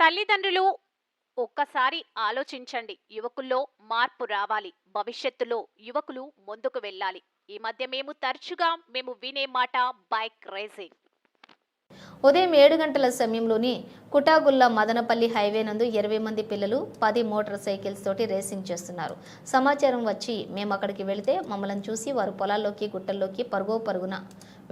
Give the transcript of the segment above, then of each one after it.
తల్లిదండ్రులు ఒక్కసారి ఆలోచించండి. యువకుల్లో మార్పు రావాలి. భవిష్యత్తులో యువకులు ముందుకు వెళ్ళాలి. ఈ మధ్య మేము వినే మాట బైక్ రేసింగ్. ఉదయం 7 గంటల సమయంలోని కుటాగుల్ల మదనపల్లి హైవే నందు 20 మంది పిల్లలు 10 మోటార్ సైకిల్స్ తోటి రేసింగ్ చేస్తున్నారు. సమాచారం వచ్చి మేము అక్కడికి వెళితే మమ్మల్ని చూసి వారు పొలాల్లోకి గుట్టల్లోకి పరుగున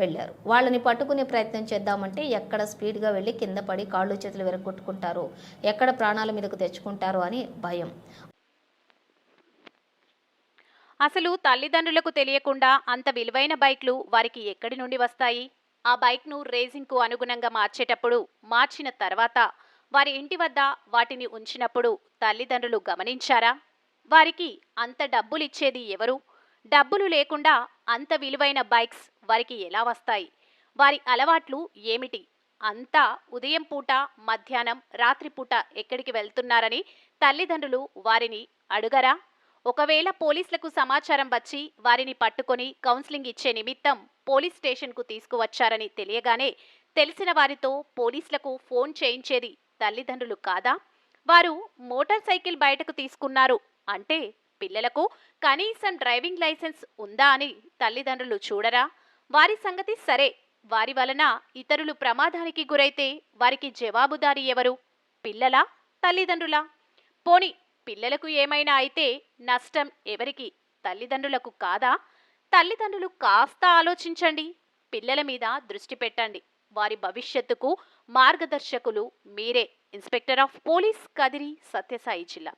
వెళ్లారు. వాళ్ళని పట్టుకునే ప్రయత్నం చేద్దామంటే ఎక్కడ స్పీడ్గా వెళ్ళి కింద పడి కాళ్ళు చేతులు విరగొట్టుకుంటారో, ఎక్కడ ప్రాణాల మీదకు తెచ్చుకుంటారో అని భయం. అసలు తల్లిదండ్రులకు తెలియకుండా అంత విలువైన బైక్లు వారికి ఎక్కడి నుండి వస్తాయి? ఆ బైక్ను రేసింగ్కు అనుగుణంగా మార్చిన తర్వాత వారి ఇంటి వద్ద వాటిని ఉంచినప్పుడు తల్లిదండ్రులు గమనించారా? వారికి అంత డబ్బులిచ్చేది ఎవరు? డబ్బులు లేకుండా అంత విలువైన బైక్స్ వారికి ఎలా వస్తాయి? వారి అలవాట్లు ఏమిటి? అంతా ఉదయం పూట, మధ్యాహ్నం, రాత్రిపూట ఎక్కడికి వెళ్తున్నారని తల్లిదండ్రులు వారిని అడుగరా? ఒకవేళ పోలీసులకు సమాచారం వచ్చి వారిని పట్టుకొని కౌన్సిలింగ్ ఇచ్చే నిమిత్తం పోలీస్ స్టేషన్కు తీసుకువచ్చారని తెలియగానే తెలిసిన వారితో పోలీసులకు ఫోన్ చేయించేది తల్లిదండ్రులు కాదా? వారు మోటార్ సైకిల్ బయటకు తీసుకున్నారు అంటే పిల్లలకు కనీసం డ్రైవింగ్ లైసెన్స్ ఉందా అని తల్లిదండ్రులు చూడరా? వారి సంగతి సరే, వారి వలన ఇతరులు ప్రమాదానికి గురైతే వారికి జవాబుదారీ ఎవరు? పిల్లలా? తల్లిదండ్రులా? పోని పిల్లలకు ఏమైనా అయితే నష్టం ఎవరికి? తల్లిదండ్రులకు కాదా? తల్లిదండ్రులు కాస్త ఆలోచించండి. పిల్లల మీద దృష్టి పెట్టండి. వారి భవిష్యత్తుకు మార్గదర్శకులు మీరే. Inspector of police, Kadiri, Sathya Sai జిల్లా.